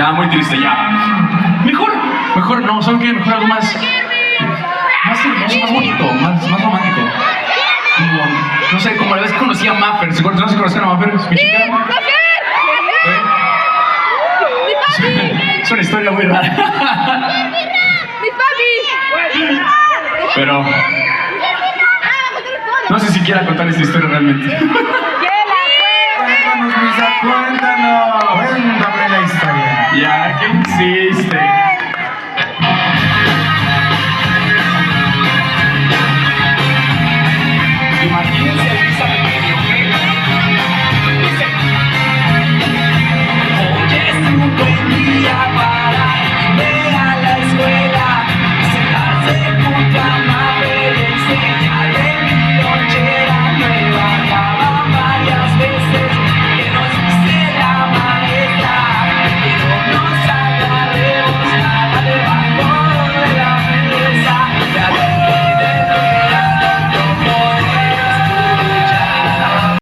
Ah, muy triste, ya. Mejor no, ¿saben qué? Mejor algo más hermoso, más bonito, más romántico. Como, no sé, como la vez que conocí a Maffer. ¿Se acuerdan? ¿No se conocen a Maffer? ¿Es mi chica? Es una historia muy rara. Pero no sé si quiera contar esta historia realmente. Cuéntanos, Misa, cuéntanos. Cuéntame la historia. Ya, ¿qué hiciste? Imagínense